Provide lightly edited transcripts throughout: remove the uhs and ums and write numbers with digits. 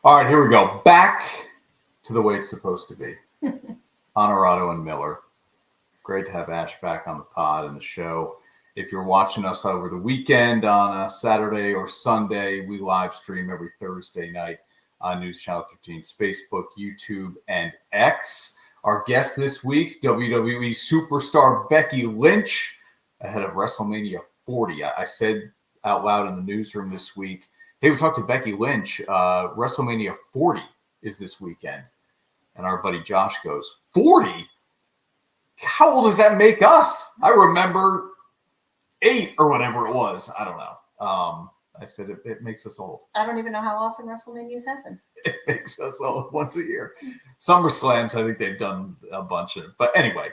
All right, here we go. Back to the way it's supposed to be. Onorato and Miller. Great to have Ash back on the pod and the show. If you're watching us over the weekend on a Saturday or Sunday, we live stream every Thursday night on News Channel 13's Facebook, YouTube, and X. Our guest this week, WWE Superstar Becky Lynch, ahead of WrestleMania 40. I said out loud in the newsroom this week, hey, we talked to Becky Lynch. WrestleMania 40 is this weekend. And our buddy Josh goes, 40? How old does that make us? I remember 8 or whatever it was. I don't know. I said it makes us old. I don't even know how often WrestleManias happen. It makes us old once a year. SummerSlams, I think they've done a bunch of it. But anyway,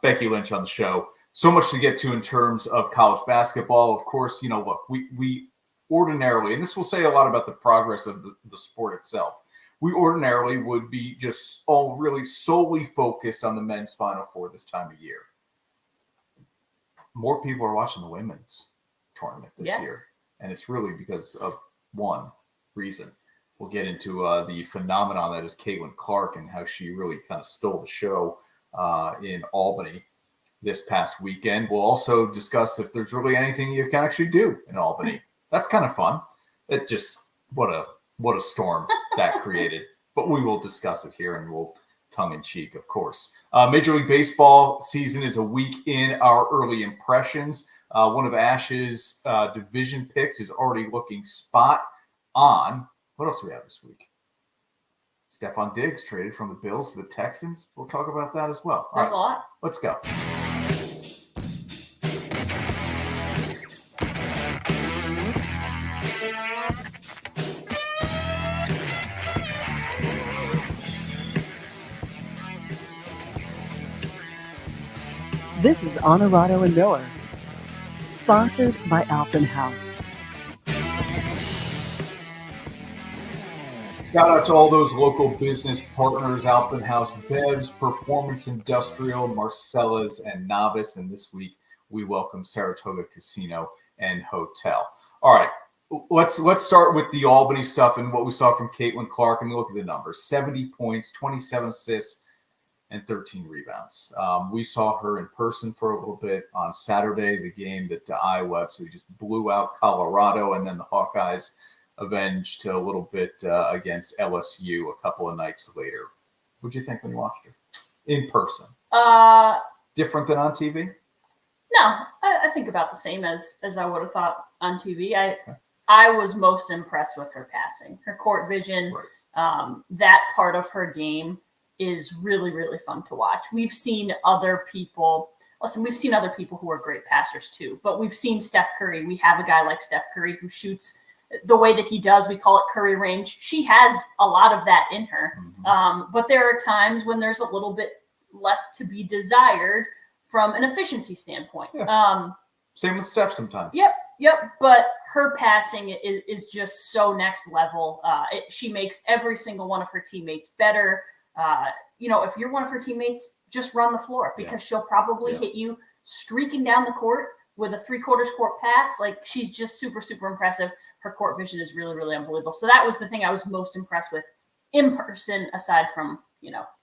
Becky Lynch on the show. So much to get to in terms of college basketball. Of course, look, we ordinarily, and this will say a lot about the progress of the sport itself, we ordinarily would be just all really solely focused on the men's Final Four this time of year. More people are watching the women's tournament this year. And it's really because of one reason. We'll get into the phenomenon that is Caitlyn Clark and how she really kind of stole the show in Albany this past weekend. We'll also discuss if there's really anything you can actually do in Albany. That's kind of fun. It just, what a storm that created. But we will discuss it here, and we'll tongue-in-cheek, of course. Major League Baseball season is a week in. Our early impressions. One of Ash's division picks is already looking spot on. What else do we have this week? Stefon Diggs traded from the Bills to the Texans. We'll talk about that as well. There's a lot. Let's go. This is Onorato and Miller, sponsored by Alpen House. Shout out to all those local business partners, Alpen House, Bevs, Performance Industrial, Marcella's, and Novice. And this week, we welcome Saratoga Casino and Hotel. All right, let's start with the Albany stuff and what we saw from Caitlyn Clark. And look at the numbers: 70 points, 27 assists, and 13 rebounds. We saw her in person for a little bit on Saturday, the game that Iowa absolutely just blew out Colorado, and then the Hawkeyes avenged a little bit against LSU a couple of nights later. What did you think when you watched her in person? Different than on TV? No, I think about the same as I would have thought on TV. I was most impressed with her passing, her court vision, right. That part of her game is really, really fun to watch. We've seen other people who are great passers too, but we've seen Steph Curry. We have a guy like Steph Curry who shoots the way that he does. We call it Curry range. She has a lot of that in her. Mm-hmm. But there are times when there's a little bit left to be desired from an efficiency standpoint. Yeah. Same with Steph sometimes. Yep. But her passing is just so next level. She makes every single one of her teammates better. If you're one of her teammates, just run the floor because she'll probably hit you streaking down the court with a 3/4 court pass. Like, she's just super, super impressive. Her court vision is really, really unbelievable. So that was the thing I was most impressed with in person, aside from,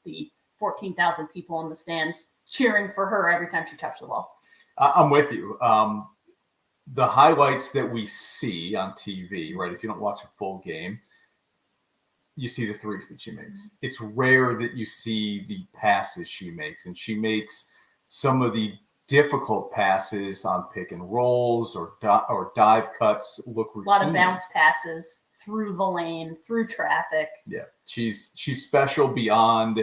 the 14,000 people in the stands cheering for her every time she touched the ball. I'm with you. The highlights that we see on TV, right, if you don't watch a full game, you see the threes that she makes. It's rare that you see the passes she makes, and she makes some of the difficult passes on pick and rolls or dive cuts look routine. A lot of bounce passes through the lane, through traffic. Yeah, she's special beyond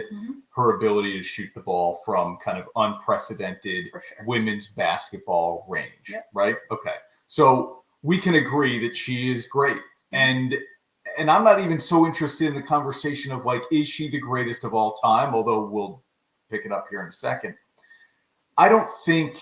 her ability to shoot the ball from kind of unprecedented women's basketball range, right? Okay, so we can agree that she is great. And I'm not even so interested in the conversation of, like, is she the greatest of all time? Although we'll pick it up here in a second. I don't think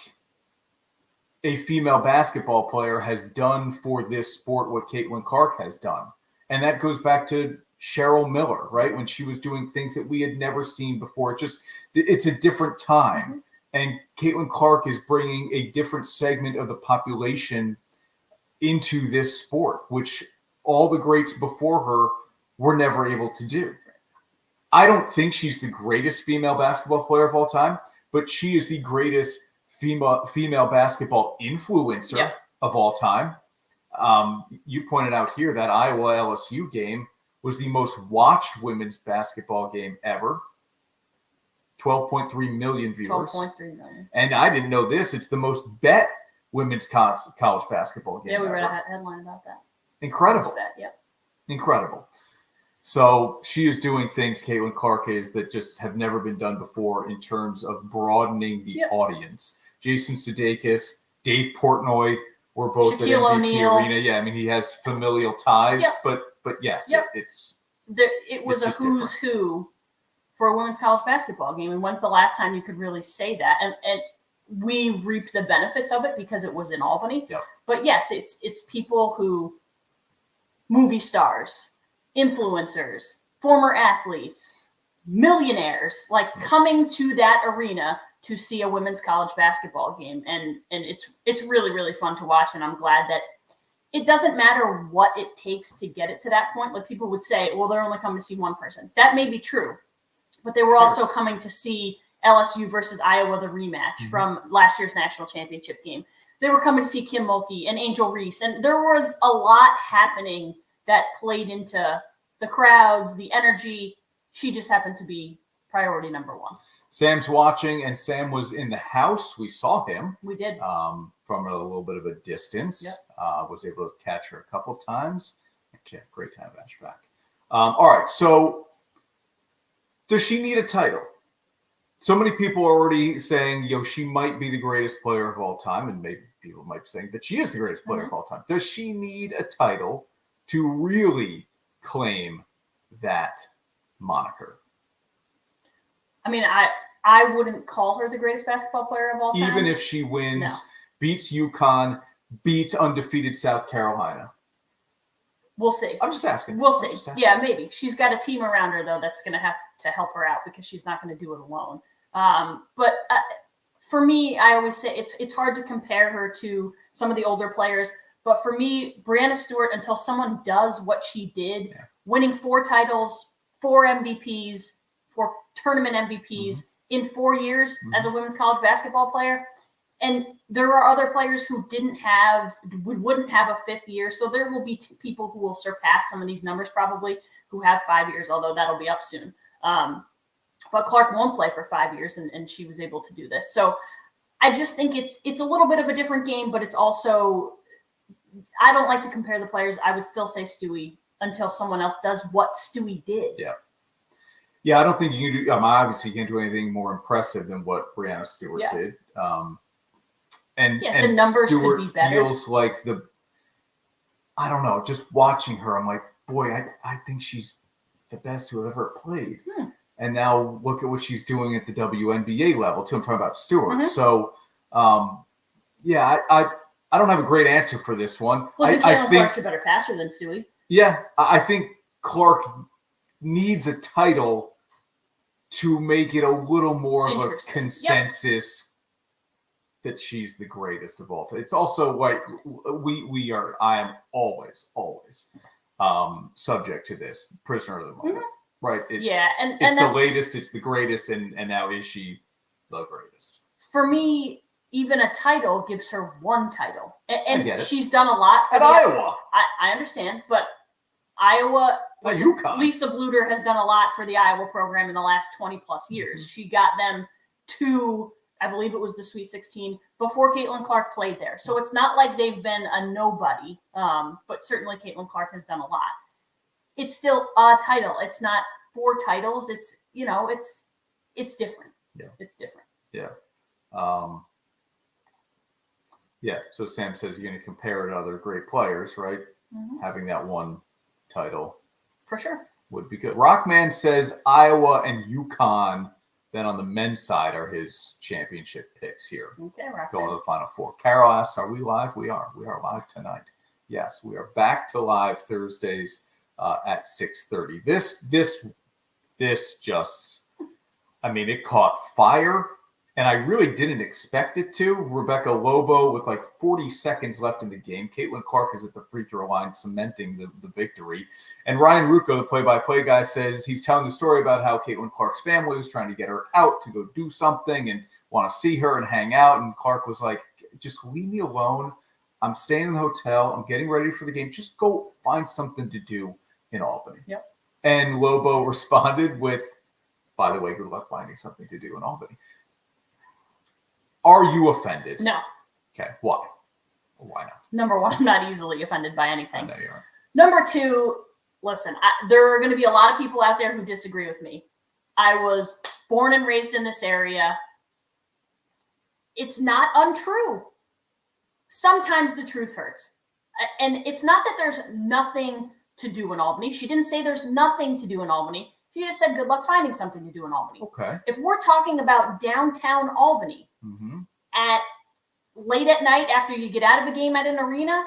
a female basketball player has done for this sport what Caitlyn Clark has done. And that goes back to Cheryl Miller, right? When she was doing things that we had never seen before. It's a different time. And Caitlyn Clark is bringing a different segment of the population into this sport, which all the greats before her were never able to do. I don't think she's the greatest female basketball player of all time, but she is the greatest female basketball influencer of all time. You pointed out here that Iowa LSU game was the most watched women's basketball game ever. 12.3 million viewers. 12.3 million. And I didn't know this. It's the most bet women's college basketball game. Yeah, we ever. read a headline about that. Incredible. Yep. Incredible. So she is doing things, Caitlyn Clark is, that just have never been done before in terms of broadening the audience. Jason Sudeikis, Dave Portnoy were both Shaquille at MVP O'Neal. Arena. Yeah, I mean, he has familial ties, but yes, It was a who's who for a women's college basketball game. And when's the last time you could really say that? And we reaped the benefits of it because it was in Albany. Yep. But yes, it's people who, movie stars, influencers, former athletes, millionaires, like coming to that arena to see a women's college basketball game. And it's really, really fun to watch. And I'm glad that it doesn't matter what it takes to get it to that point. Like people would say, well, they're only coming to see one person. That may be true, but they were also coming to see LSU versus Iowa, the rematch from last year's national championship game. They were coming to see Kim Mulkey and Angel Reese. And there was a lot happening that played into the crowds, the energy. She just happened to be priority number one. Sam's watching, and Sam was in the house. We saw him. We did. From a little bit of a distance. Yep. Was able to catch her a couple of times. Yeah, great to have Ash back. All right, so does she need a title? So many people are already saying, she might be the greatest player of all time, and maybe people might be saying that she is the greatest player of all time. Does she need a title to really claim that moniker? I mean, I wouldn't call her the greatest basketball player of all time. Even if she wins, beats UConn, beats undefeated South Carolina. We'll see. I'm just asking. We'll see. Yeah, maybe. She's got a team around her, though, that's going to have to help her out because she's not going to do it alone. But for me, I always say it's hard to compare her to some of the older players. But for me, Breanna Stewart, until someone does what she did, winning 4 titles, 4 MVPs, 4 tournament MVPs in 4 years as a women's college basketball player. And there are other players who wouldn't have a 5th year. So there will be people who will surpass some of these numbers probably who have 5 years, although that'll be up soon. But Clark won't play for 5 years, and she was able to do this. So I just think it's a little bit of a different game, but it's also, I don't like to compare the players. I would still say Stewie until someone else does what Stewie did. Yeah. Yeah, I don't think you can do, obviously you can't do anything more impressive than what Breanna Stewart did. And the numbers Stewart could be better. Feels like I don't know, just watching her, I'm like, boy, I think she's the best who ever played. And now look at what she's doing at the WNBA level too. I'm talking about Stewart. So, I don't have a great answer for this one. Well, I Caitlyn think Clark's a better passer than Stewie. Yeah, I think Clark needs a title to make it a little more of a consensus that she's the greatest of all time. It's also like I am always subject to this prisoner of the moment, right? It's the latest, it's the greatest, and now is she the greatest? For me, even a title gives her one title, and she's done a lot at Iowa. I understand, but Iowa, UConn. Lisa Bluter has done a lot for the Iowa program in the last 20 plus years. She got them to, I believe it was the Sweet 16 before Caitlyn Clark played there. So it's not like they've been a nobody, but certainly Caitlyn Clark has done a lot. It's still a title. It's not 4 titles. It's, it's different. Yeah. It's different. Yeah. So Sam says you're going to compare it to other great players, right? Having that one title. For sure. Would be good. Rockman says Iowa and UConn, then on the men's side, are his championship picks here. Okay, Rockman. Going to the Final Four. Carol asks, are we live? We are. We are live tonight. Yes, we are back to live Thursdays at 6:30. This just, it caught fire And I really didn't expect it to. Rebecca Lobo with like 40 seconds left in the game. Caitlyn Clark is at the free throw line cementing the victory. And Ryan Rucco, the play-by-play guy, says he's telling the story about how Caitlyn Clark's family was trying to get her out to go do something and want to see her and hang out. And Clark was like, just leave me alone. I'm staying in the hotel. I'm getting ready for the game. Just go find something to do in Albany. Yep. And Lobo responded with, by the way, good luck finding something to do in Albany. Are you offended? No. Okay. Why? Why not? Number one, I'm not easily offended by anything. I know you are. Number two, listen, there are going to be a lot of people out there who disagree with me. I was born and raised in this area. It's not untrue. Sometimes the truth hurts. And it's not that there's nothing to do in Albany. She didn't say there's nothing to do in Albany. She just said good luck finding something to do in Albany. Okay. If we're talking about downtown Albany, at late at night after you get out of a game at an arena,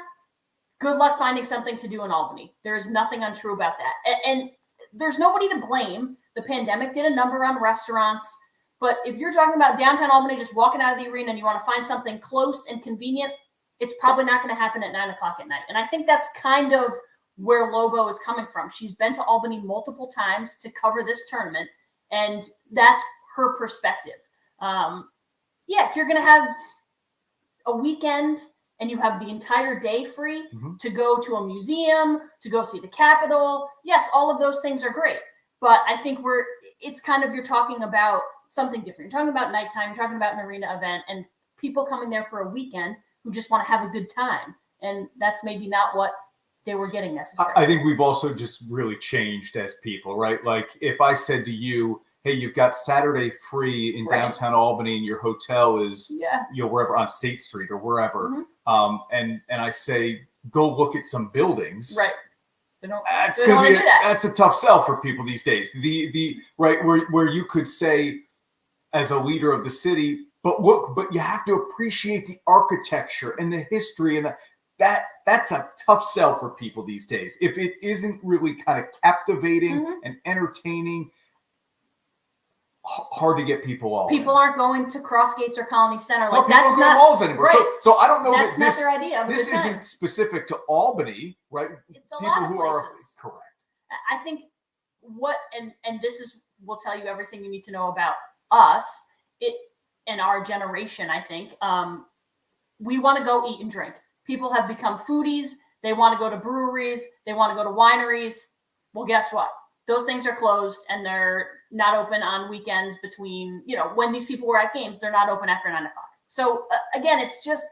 good luck finding something to do in Albany. There is nothing untrue about that. And there's nobody to blame. The pandemic did a number on restaurants. But if you're talking about downtown Albany, just walking out of the arena and you want to find something close and convenient, it's probably not going to happen at 9 o'clock at night. And I think that's kind of where Lobo is coming from. She's been to Albany multiple times to cover this tournament, and that's her perspective. If you're going to have a weekend and you have the entire day free to go to a museum, to go see the Capitol, yes, all of those things are great. But I think it's kind of, you're talking about something different. You're talking about nighttime, you're talking about an arena event, and people coming there for a weekend who just want to have a good time. And that's maybe not what they were getting necessarily. I think we've also just really changed as people, right? Like if I said to you, hey, you've got Saturday free in downtown Albany and your hotel is wherever on State Street or wherever, and I say, go look at some buildings. Right. That's a tough sell for people these days. The right where you could say as a leader of the city, but you have to appreciate the architecture and the history and that's a tough sell for people these days. If it isn't really kind of captivating and entertaining, hard to get people all. People aren't going to Crossgates or Colony Center. Like that's not not malls anymore. Right. So I don't know that's not their idea. This isn't specific to Albany, right? It's a lot of places. Correct. I think and this will tell you everything you need to know about us. In our generation, I think we want to go eat and drink. People have become foodies. They want to go to breweries. They want to go to wineries. Well, guess what? Those things are closed and they're not open on weekends between, when these people were at games, they're not open after 9 o'clock. So again, it's just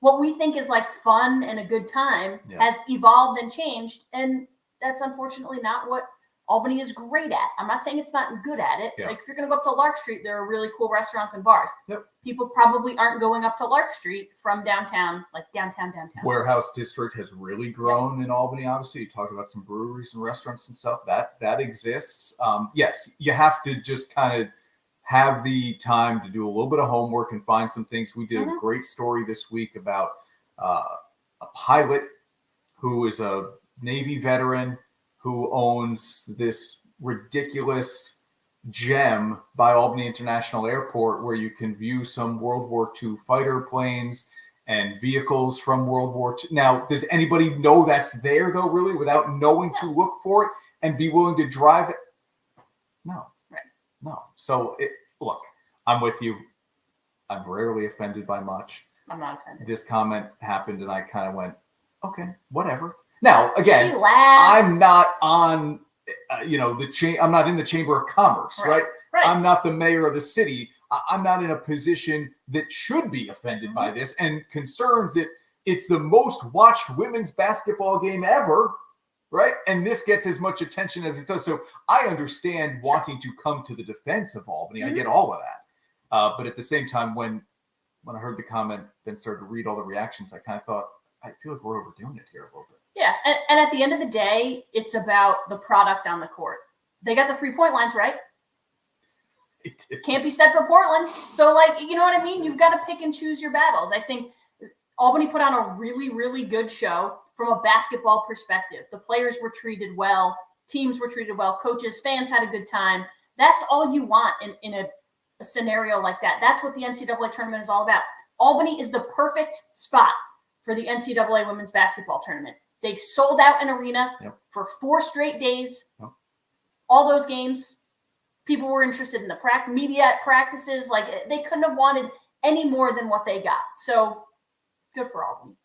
what we think is like fun and a good time has evolved and changed. And that's unfortunately not what Albany is great at. I'm not saying it's not good at it. Like if you're going to go up to Lark Street, there are really cool restaurants and bars. People probably aren't going up to Lark Street from downtown, like downtown. Warehouse District has really grown in Albany, obviously. You talked about some breweries and restaurants and stuff. That exists. Yes, you have to just kind of have the time to do a little bit of homework and find some things. We did a great story this week about a pilot who is a Navy veteran who owns this ridiculous gem by Albany International Airport where you can view some World War II fighter planes and vehicles from World War II. Now, does anybody know that's there, though, really, without knowing to look for it and be willing to drive it? No. Right. No. So, look, I'm with you. I'm rarely offended by much. I'm not offended. This comment happened, and I kind of went, okay, whatever. Now, again, she laughed. I'm not on, I'm not in the Chamber of Commerce, right? I'm not the mayor of the city. I'm not in a position that should be offended by this and concerned that it's the most watched women's basketball game ever, right? And this gets as much attention as it does. So I understand wanting to come to the defense of Albany. I get all of that. But at the same time, when I heard the comment, then started to read all the reactions, I kind of thought, I feel like we're overdoing it here a little bit. Yeah, and at the end of the day, it's about the product on the court. They got the 3-point lines right. Can't be said for Portland. So, you know what I mean? You've got to pick and choose your battles. I think Albany put on a really, really good show from a basketball perspective. The players were treated well. Teams were treated well. Coaches, fans had a good time. That's all you want in a a scenario like that. That's what the NCAA tournament is all about. Albany is the perfect spot for the NCAA women's basketball tournament. They sold out an arena for 4 straight days. All those games, people were interested in the media practices. Like, they couldn't have wanted any more than what they got. So good for Albany.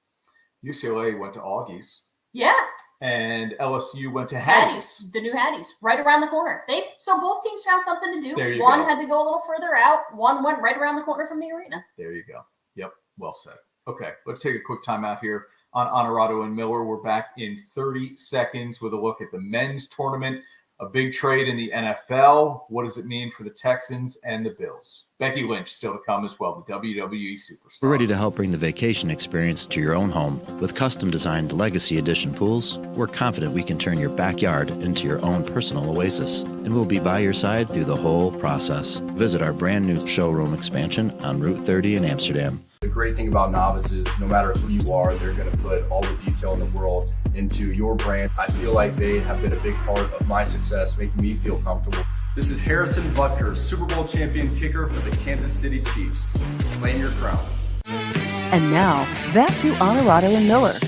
UCLA went to Augies. Yeah. And LSU went to Hattie's. The new Hattie's, right around the corner. So both teams found something to do. One had to go a little further out. One went right around the corner from the arena. There you go. Yep. Well said. Okay. Let's take a quick time out here on Onorato and Miller. We're back in 30 seconds with a look at the men's tournament. A big trade in the NFL. What does it mean for the Texans and the Bills? Becky Lynch still to come as well, the WWE Superstar. We're ready to help bring the vacation experience to your own home. With custom-designed Legacy Edition pools, we're confident we can turn your backyard into your own personal oasis, and we'll be by your side through the whole process. Visit our brand new showroom expansion on Route 30 in Amsterdam. The great thing about novices, no matter who you are, they're going to put all the detail in the world into your brand. I feel like they have been a big part of my success, making me feel comfortable. This is Harrison Butker, Super Bowl champion kicker for the Kansas City Chiefs. Claim your crown. And now, back to Onorato and Miller.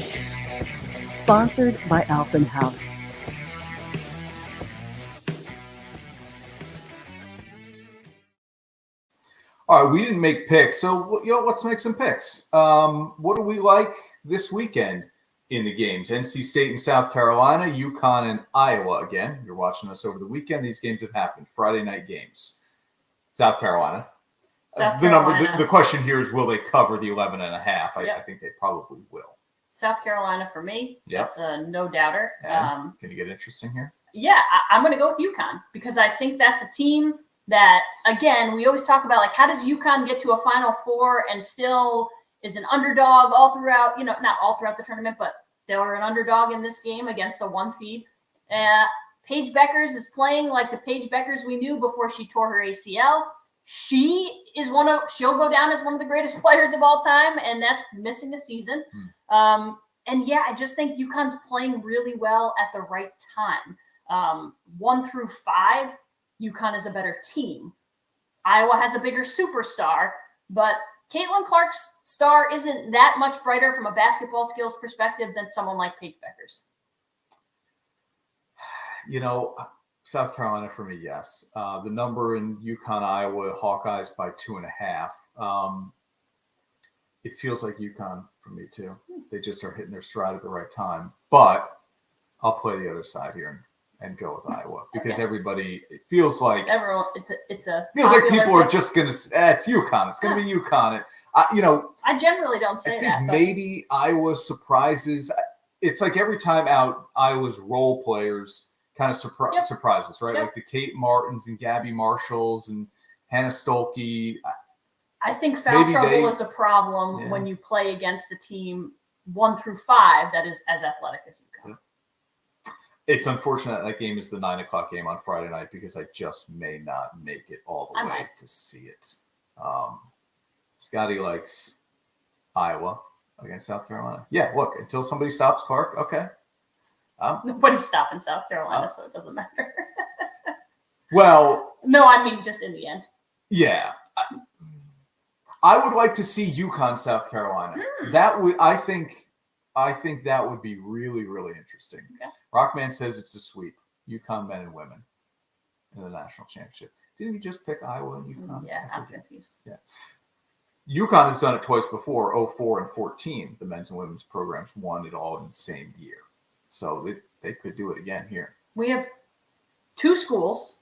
Sponsored by Alphen House. All right, we didn't make picks, so let's make some picks. What do we like this weekend in the games? NC State and South Carolina, UConn and Iowa again. You're watching us over the weekend. These games have happened. Friday night games. South Carolina. The question here is, will they cover the 11.5? I think they probably will. South Carolina for me. That's a no-doubter. Can you get interesting here? Yeah, I'm going to go with UConn because I think that's a team that, again, we always talk about, like, how does UConn get to a Final Four and still is an underdog all throughout, not all throughout the tournament, but they were an underdog in this game against a 1 seed. Paige Beckers is playing like the Paige Beckers we knew before she tore her ACL. She'll go down as one of the greatest players of all time, and that's missing a season. I just think UConn's playing really well at the right time. 1 through 5, UConn is a better team. Iowa has a bigger superstar, but Caitlyn Clark's star isn't that much brighter from a basketball skills perspective than someone like Paige Beckers. South Carolina for me, yes. The number in UConn, Iowa, Hawkeyes by 2.5. It feels like UConn for me too. They just are hitting their stride at the right time. But I'll play the other side here and go with Iowa because everybody, it feels like everyone. It's people are just gonna. It's UConn. It's gonna be UConn. I generally don't say that. I think maybe Iowa surprises. It's like every time out, Iowa's role players kind of surprise us, right? Like the Kate Martins and Gabby Marshalls and Hannah Stolke. I think foul trouble is a problem when you play against a team 1 through 5 that is as athletic as UConn. Yeah. It's unfortunate that game is the 9:00 game on Friday night because I just may not make it all the way to see it. Scotty likes Iowa against South Carolina. Yeah, look, until somebody stops Clark, okay. Nobody's stopping South Carolina, so it doesn't matter. Well, no, I mean just in the end. Yeah, I would like to see UConn, South Carolina. That would, I think that would be really, really interesting. Okay. Rockman says it's a sweep. UConn men and women in the national championship. Didn't he just pick Iowa and UConn? Yeah, I'm confused. Yeah. UConn has done it twice before, 04 and 14. The men's and women's programs won it all in the same year. So they could do it again here. We have 2 schools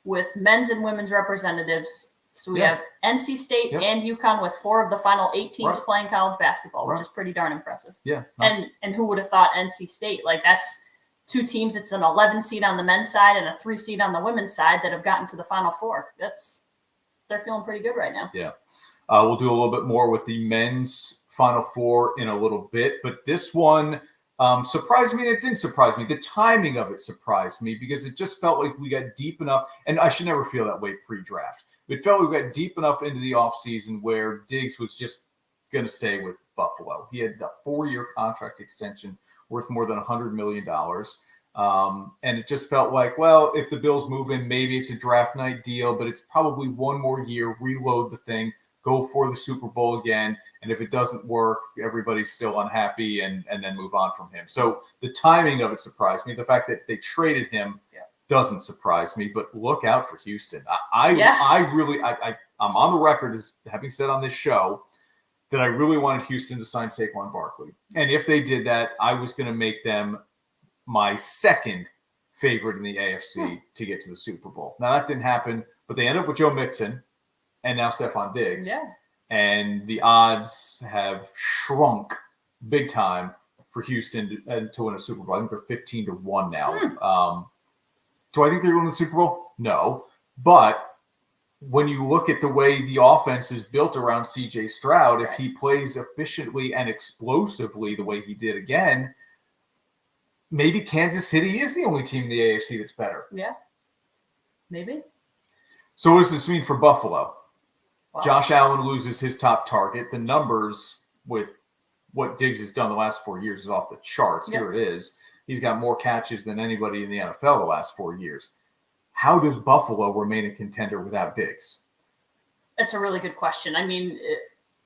with men's and women's representatives. So we have NC State and UConn with 4 of the final 8 teams playing college basketball, which is pretty darn impressive. Yeah. And who would have thought NC State? Like, that's 2 teams. It's an 11 seed on the men's side and a 3 seed on the women's side that have gotten to the Final Four. They're feeling pretty good right now. Yeah. We'll do a little bit more with the men's Final Four in a little bit, but this one surprised me, and it didn't surprise me. The timing of it surprised me because it just felt like we got deep enough, and I should never feel that way pre-draft. It felt like we got deep enough into the offseason where Diggs was just going to stay with Buffalo. He had a 4-year contract extension worth more than $100 million. And it just felt like, well, if the Bills move in, maybe it's a draft night deal, but it's probably one more year, reload the thing, go for the Super Bowl again. And if it doesn't work, everybody's still unhappy and then move on from him. So the timing of it surprised me. The fact that they traded him doesn't surprise me, but look out for Houston. I'm on the record as having said on this show that I really wanted Houston to sign Saquon Barkley. And if they did that, I was going to make them my second favorite in the AFC to get to the Super Bowl. Now, that didn't happen, but they ended up with Joe Mixon and now Stefon Diggs. Yeah. And the odds have shrunk big time for Houston to win a Super Bowl. I think they're 15-1 now. Do I think they're going to the Super Bowl? No. But when you look at the way the offense is built around C.J. Stroud, if he plays efficiently and explosively the way he did again, maybe Kansas City is the only team in the AFC that's better. Yeah, maybe. So what does this mean for Buffalo? Wow. Josh Allen loses his top target. The numbers with what Diggs has done the last 4 years is off the charts. Yep. Here it is. He's got more catches than anybody in the NFL the last 4 years. How does Buffalo remain a contender without Diggs? That's a really good question. I mean,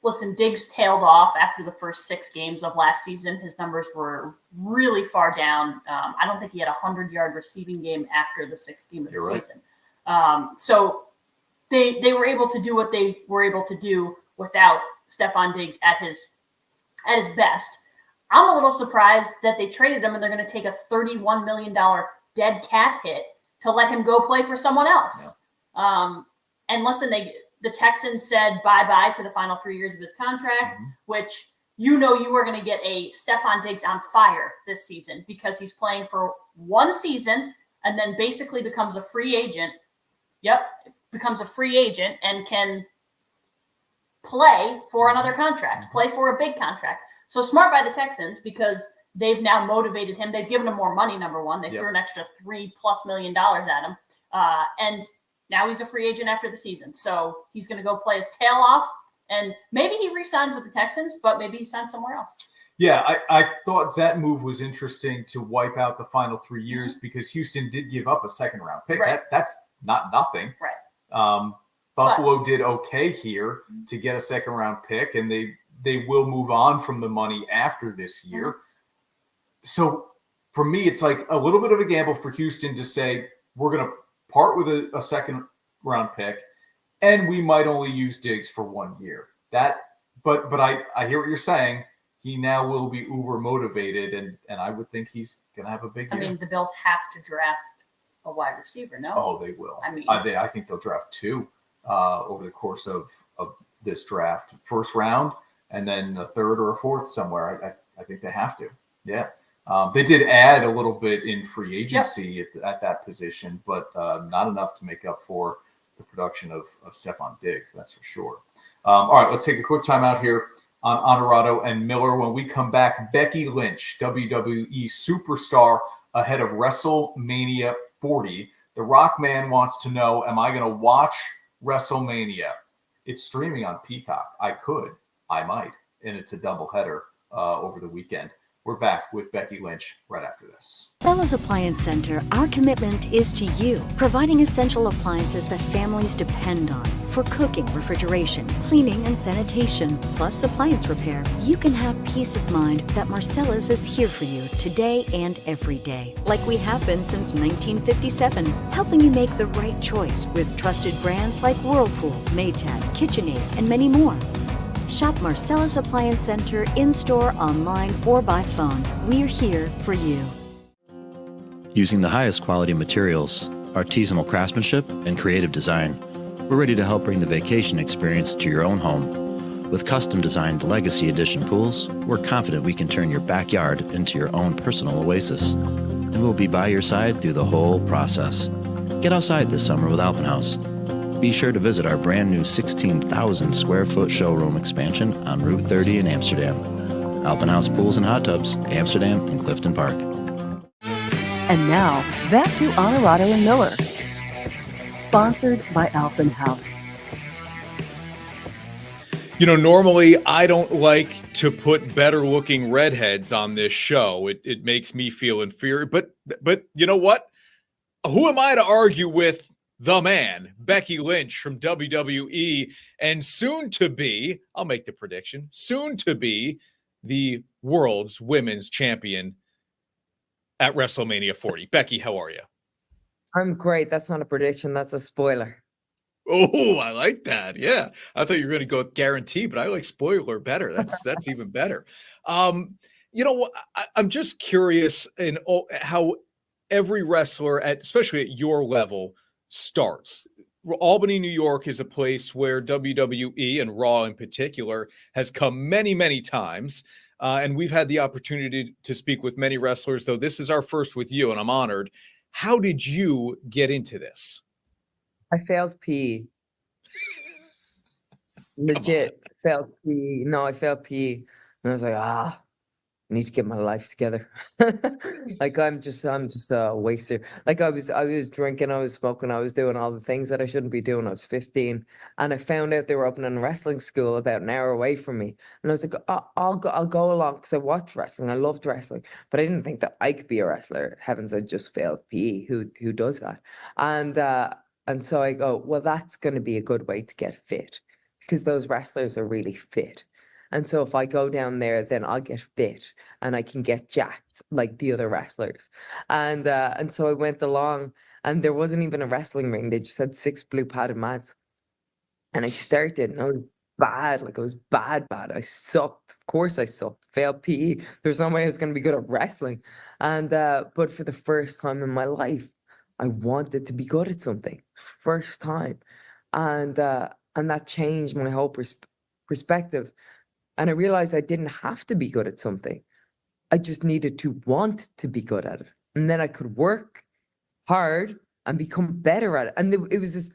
listen, Diggs tailed off after the first 6 games of last season. His numbers were really far down. I don't think he had a 100-yard receiving game after the 6th game of the season. So they were able to do what they were able to do without Stefon Diggs at his best. I'm a little surprised that they traded him and they're going to take a $31 million dead cap hit to let him go play for someone else. Yeah. And listen, the Texans said bye-bye to the final 3 years of his contract, which you were going to get a Stefon Diggs on fire this season because he's playing for 1 season and then basically becomes a free agent. Becomes a free agent and can play for another contract, play for a big contract. So smart by the Texans because they've now motivated him. They've given him more money, number one. They threw an extra $3+ million at him. And now he's a free agent after the season. So he's going to go play his tail off. And maybe he re-signs with the Texans, but maybe he signs somewhere else. Yeah, I thought that move was interesting to wipe out the final 3 years because Houston did give up a second-round pick. Right. That's not nothing. Right. Buffalo did okay here to get a second-round pick, and they will move on from the money after this year. So for me, it's like a little bit of a gamble for Houston to say, we're going to part with a second-round pick, and we might only use Diggs for 1 year. But I hear what you're saying. He now will be uber motivated, and I would think he's going to have a big year. I mean, the Bills have to draft a wide receiver, no? Oh, they will. I mean, I think they'll draft 2 over the course of this draft. First round, and then a 3rd or a 4th somewhere. I think they have to. Yeah. They did add a little bit in free agency at that position, but not enough to make up for the production of Stefon Diggs, that's for sure. All right, let's take a quick time out here on Onorato and Miller. When we come back, Becky Lynch, WWE Superstar, ahead of WrestleMania 40. The Rock Man wants to know, am I going to watch WrestleMania? It's streaming on Peacock. I might, and it's a doubleheader over the weekend. We're back with Becky Lynch right after this. Marcella's Appliance Center, our commitment is to you, providing essential appliances that families depend on for cooking, refrigeration, cleaning, and sanitation, plus appliance repair. You can have peace of mind that Marcella's is here for you today and every day, like we have been since 1957, helping you make the right choice with trusted brands like Whirlpool, Maytag, KitchenAid, and many more. Shop Marcella's Appliance Center in-store, online, or by phone. We're here for you. Using the highest quality materials, artisanal craftsmanship, and creative design, we're ready to help bring the vacation experience to your own home. With custom-designed Legacy Edition pools, we're confident we can turn your backyard into your own personal oasis. And we'll be by your side through the whole process. Get outside this summer with Alpenhaus. Be sure to visit our brand new 16,000 square foot showroom expansion on Route 30 in Amsterdam. Alpenhaus Pools and Hot Tubs, Amsterdam and Clifton Park. And now, back to Onorato and Miller. Sponsored by Alpenhaus. Normally I don't like to put better looking redheads on this show. It makes me feel inferior. But you know what? Who am I to argue with the man, Becky Lynch from WWE, and soon to be, I'll make the prediction, soon to be the world's women's champion at WrestleMania 40. Becky, how are you? I'm great. That's not a prediction. That's a spoiler. Oh, I like that. Yeah. I thought you were going to go with guarantee, but I like spoiler better. That's even better. You know what? I'm just curious in how every wrestler, especially at your level, starts. Albany, New York is a place where WWE and Raw in particular has come many, many times. And we've had the opportunity to speak with many wrestlers, though this is our first with you, and I'm honored. How did you get into this? I failed PE. Legit failed PE. No, I failed PE. And I was like, I need to get my life together. Like I'm just a waster. Like I was drinking, I was smoking, I was doing all the things that I shouldn't be doing. I was 15, and I found out they were opening a wrestling school about an hour away from me. And I was like, I'll go along because I watched wrestling. I loved wrestling, but I didn't think that I could be a wrestler. Heavens, I just failed PE. Who does that? And so I go, well, that's going to be a good way to get fit because those wrestlers are really fit. And so if I go down there, then I'll get fit and I can get jacked like the other wrestlers. And so I went along, and there wasn't even a wrestling ring. They just had 6 blue padded mats. And I started, and I was bad. Like I was bad. I sucked. Of course I sucked. Failed PE. There's no way I was going to be good at wrestling. And but for the first time in my life, I wanted to be good at something. First time. And that changed my whole perspective. And I realized I didn't have to be good at something. I just needed to want to be good at it. And then I could work hard and become better at it. And it was this,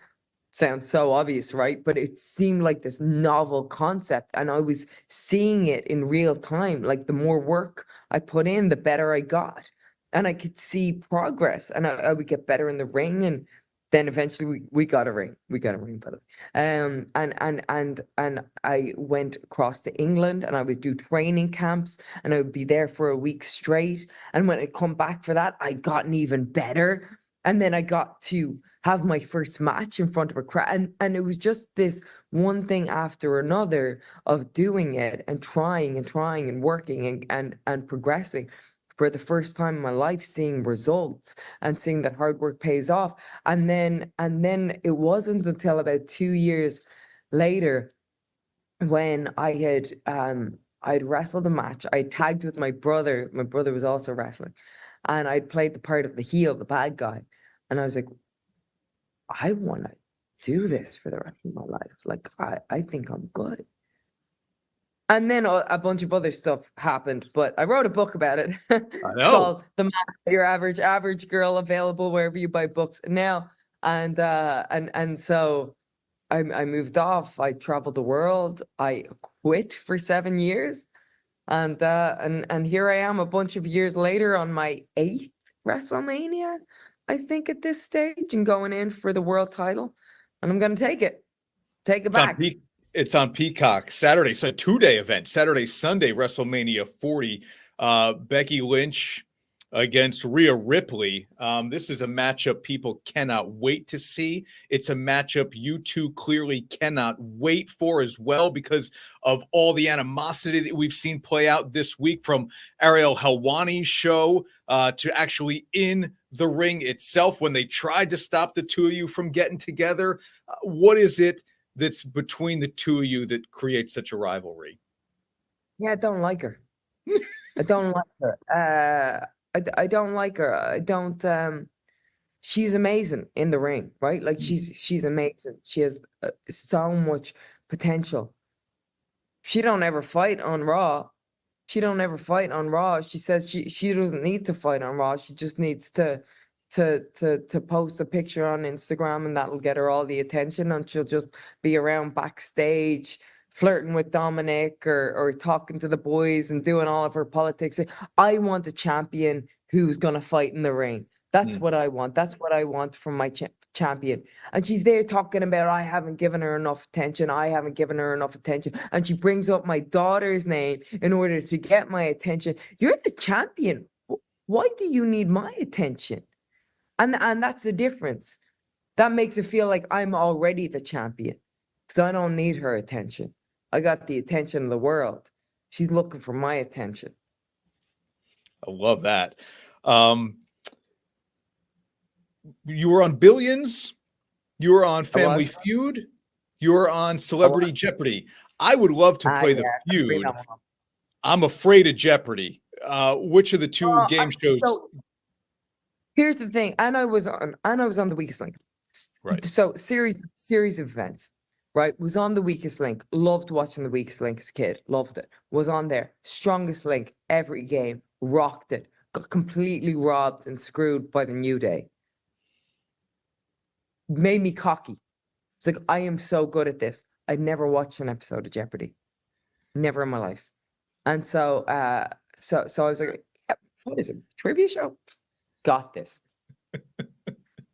sounds so obvious, right? But it seemed like this novel concept. And I was seeing it in real time. Like the more work I put in, the better I got. And I could see progress. And I would get better in the ring. And then eventually we got a ring. We got a ring, by the way. And I went across to England, and I would do training camps, and I would be there for a week straight. And when I come back for that, I gotten even better. And then I got to have my first match in front of a crowd. And it was just this one thing after another of doing it and trying and working and progressing. For the first time in my life, seeing results and seeing that hard work pays off. And then it wasn't until about 2 years later when I'd wrestled a match. I tagged with my brother. My brother was also wrestling, and I'd played the part of the heel, the bad guy. And I was like, I want to do this for the rest of my life. Like, I think I'm good. And then a bunch of other stuff happened, but I wrote a book about it. It's called "The Man, Your Average Girl," available wherever you buy books now. And so I moved off. I traveled the world. I quit for 7 years, and here I am a bunch of years later on my 8th WrestleMania, I think, at this stage, and going in for the world title, and I'm gonna take it back. It's on Peacock Saturday. So 2-day event, Saturday, Sunday, WrestleMania 40. Becky Lynch against Rhea Ripley. This is a matchup people cannot wait to see. It's a matchup you two clearly cannot wait for as well because of all the animosity that we've seen play out this week, from Ariel Helwani's show to actually in the ring itself when they tried to stop the two of you from getting together. What is it that's between the two of you that creates such a rivalry? Yeah, I don't like her. I don't like her. I don't like her. I don't. She's amazing in the ring, right? Like she's amazing. She has so much potential. She don't ever fight on Raw. She says she doesn't need to fight on Raw. She just needs to post a picture on Instagram, and that'll get her all the attention, and she'll just be around backstage flirting with Dominic or talking to the boys and doing all of her politics. I want a champion who's going to fight in the ring. That's what I want. That's what I want from my champion. And she's there talking about, I haven't given her enough attention. I haven't given her enough attention. And she brings up my daughter's name in order to get my attention. You're the champion. Why do you need my attention? And that's the difference. That makes it feel like I'm already the champion because I don't need her attention. I got the attention of the world. She's looking for my attention. I love that. You were on Billions. You were on Family Feud. You were on Celebrity Jeopardy. I would love to play the Feud. I'm afraid of Jeopardy. Which of the two game shows? So here's the thing. And I was on the Weakest Link. Right. So series of events. Right. Was on the Weakest Link. Loved watching the Weakest Link as a kid. Loved it. Was on there. Strongest Link every game. Rocked it. Got completely robbed and screwed by the New Day. Made me cocky. It's like, I am so good at this. I'd never watched an episode of Jeopardy. Never in my life. And so so I was like, yeah, what is it? Trivia show? Got this.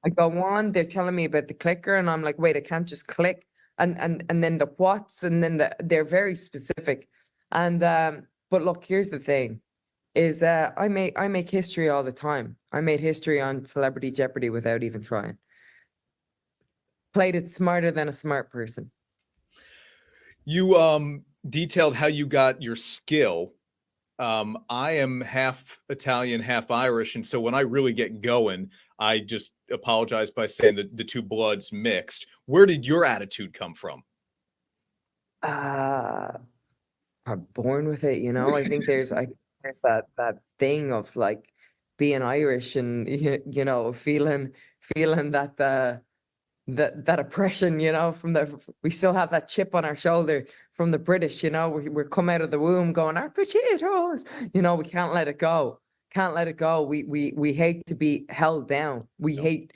I go on, they're telling me about the clicker, and I'm like, wait, I can't just click. And then the what's, and then they're very specific. And but look, here's the thing, is I make history all the time. I made history on Celebrity Jeopardy without even trying. Played it smarter than a smart person. You detailed how you got your skill. I am half Italian, half Irish, and so when I really get going, I just apologize by saying that the two bloods mixed. Where did your attitude come from? I'm born with it, you know. I think there's that thing of like being Irish and you know feeling that oppression, you know, we still have that chip on our shoulder from the British, you know, we're come out of the womb going, our potatoes, you know, we can't let it go. Can't let it go. We hate to be held down. We hate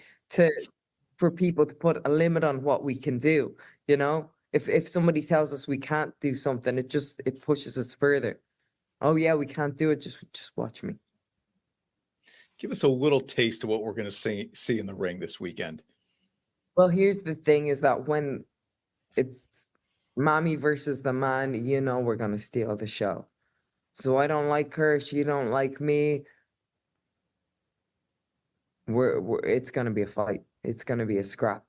for people to put a limit on what we can do, you know. If somebody tells us we can't do something, it pushes us further. Oh yeah, we can't do it. Just watch me. Give us a little taste of what we're going to see in the ring this weekend. Well, here's the thing, is that when it's mommy versus the man, you know we're going to steal the show. So I don't like her. She don't like me. It's going to be a fight. It's going to be a scrap.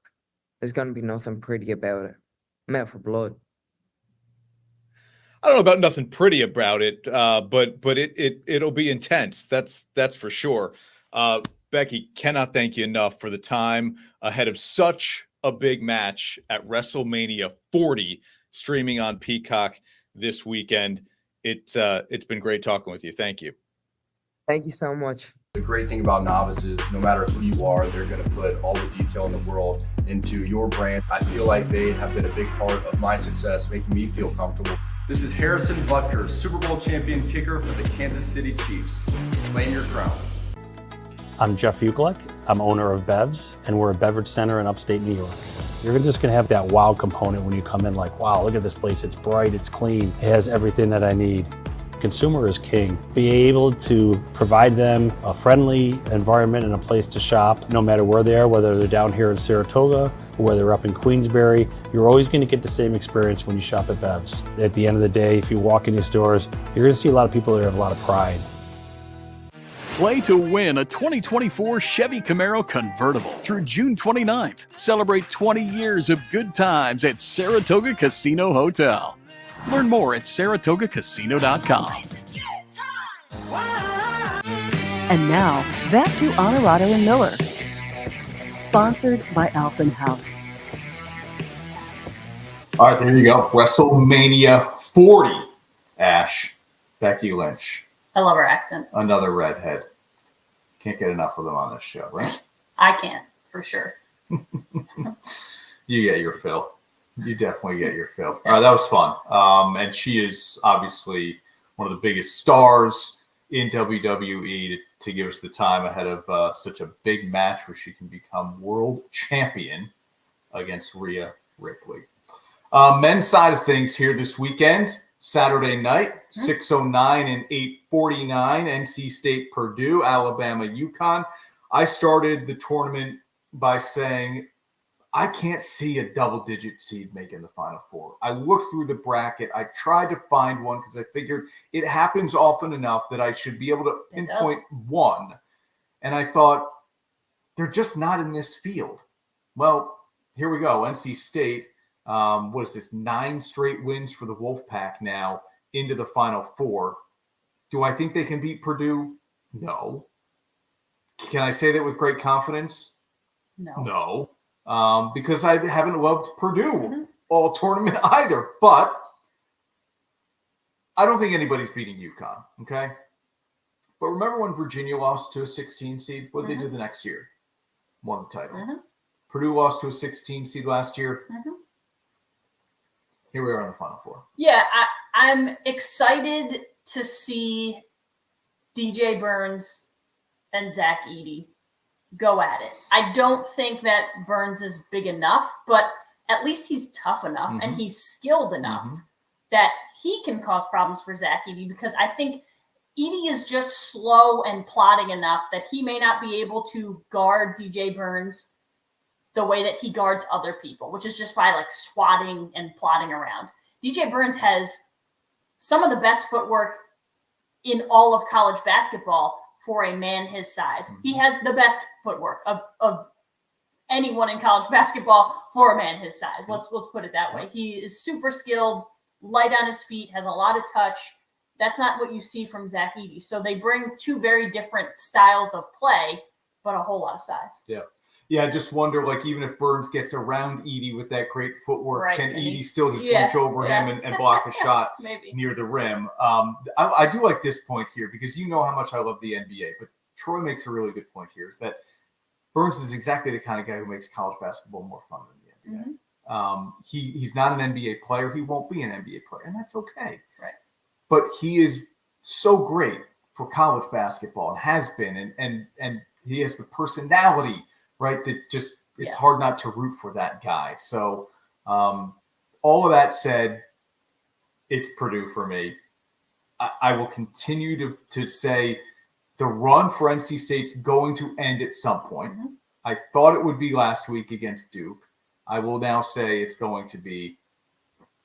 There's going to be nothing pretty about it. I'm out for blood. I don't know about nothing pretty about it, but it'll be intense. That's for sure. Becky, cannot thank you enough for the time ahead of such a big match at WrestleMania 40, streaming on Peacock this weekend. It's been great talking with you. Thank you. Thank you so much. The great thing about novices, no matter who you are, they're going to put all the detail in the world into your brand. I feel like they have been a big part of my success, making me feel comfortable. This is Harrison Butker, Super Bowl champion kicker for the Kansas City Chiefs. Claim your crown. I'm Jeff Ukelek. I'm owner of Bev's, and we're a beverage center in upstate New York. You're just going to have that wow component when you come in, like, wow, look at this place. It's bright, it's clean, it has everything that I need. Consumer is king. Be able to provide them a friendly environment and a place to shop, no matter where they are, whether they're down here in Saratoga or whether they're up in Queensbury. You're always going to get the same experience when you shop at Bev's. At the end of the day, if you walk in these stores, you're going to see a lot of people that have a lot of pride. Play to win a 2024 Chevy Camaro convertible through June 29th. Celebrate 20 years of good times at Saratoga Casino Hotel. Learn more at SaratogaCasino.com. And now, back to Onorato and Miller. Sponsored by Alphen House. All right, there you go. WrestleMania 40, Ash. Becky Lynch. I love her accent. Another redhead. Can't get enough of them on this show, right? I can't, for sure. You get your fill. You definitely get your fill. All right, that was fun. And she is obviously one of the biggest stars in WWE to give us the time ahead of such a big match where she can become world champion against Rhea Ripley. Men's side of things here this weekend, Saturday night, 6:09 and 8:49, NC State, Purdue, Alabama, UConn. I started the tournament by saying I can't see a double-digit seed making the Final Four. I looked through the bracket. I tried to find one because I figured it happens often enough that I should be able to pinpoint one. And I thought, they're just not in this field. Well, here we go. NC State, what is this, 9 straight wins for the Wolfpack now into the Final Four. Do I think they can beat Purdue? No. Can I say that with great confidence? No. Because I haven't loved Purdue all tournament either. But I don't think anybody's beating UConn, okay? But remember when Virginia lost to a 16 seed? What did they do the next year? Won the title. Purdue lost to a 16 seed last year. Here we are in the Final Four. Yeah, I'm excited to see DJ Burns and Zach Edey go at it. I don't think that Burns is big enough, but at least he's tough enough and he's skilled enough that he can cause problems for Zach Edey, because I think Edey is just slow and plodding enough that he may not be able to guard DJ Burns the way that he guards other people, which is just by like swatting and plodding around. DJ Burns has some of the best footwork in all of college basketball for a man his size. He has the best footwork of anyone in college basketball for a man his size. Let's put it that way. He is super skilled, light on his feet, has a lot of touch. That's not what you see from Zach Edey. So they bring two very different styles of play, but a whole lot of size. Yeah, I just wonder, like, even if Burns gets around Edey with that great footwork, can Edey still just reach over him and block a shot near the rim? I do like this point here, because you know how much I love the NBA, but Troy makes a really good point here, is that Burns is exactly the kind of guy who makes college basketball more fun than the NBA. He's not an NBA player. He won't be an NBA player, and that's okay. Right. But he is so great for college basketball and has been, and he has the personality, right, that just it's hard not to root for that guy. So all of that said, it's Purdue for me. I will continue to say the run for NC State's going to end at some point. I thought it would be last week against Duke. I will now say it's going to be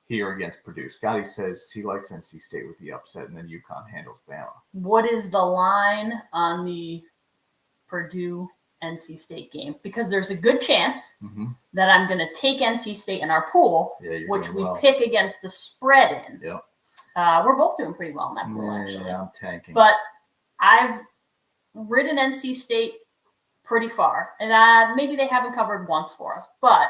here against Purdue. Scotty says he likes NC State with the upset, and then UConn handles Bama. What is the line on the Purdue NC State game? Because there's a good chance that I'm going to take NC State in our pool, which we pick against the spread in. We're both doing pretty well in that pool, actually. Yeah, I'm tanking. But I've ridden NC State pretty far, and maybe they haven't covered once for us. But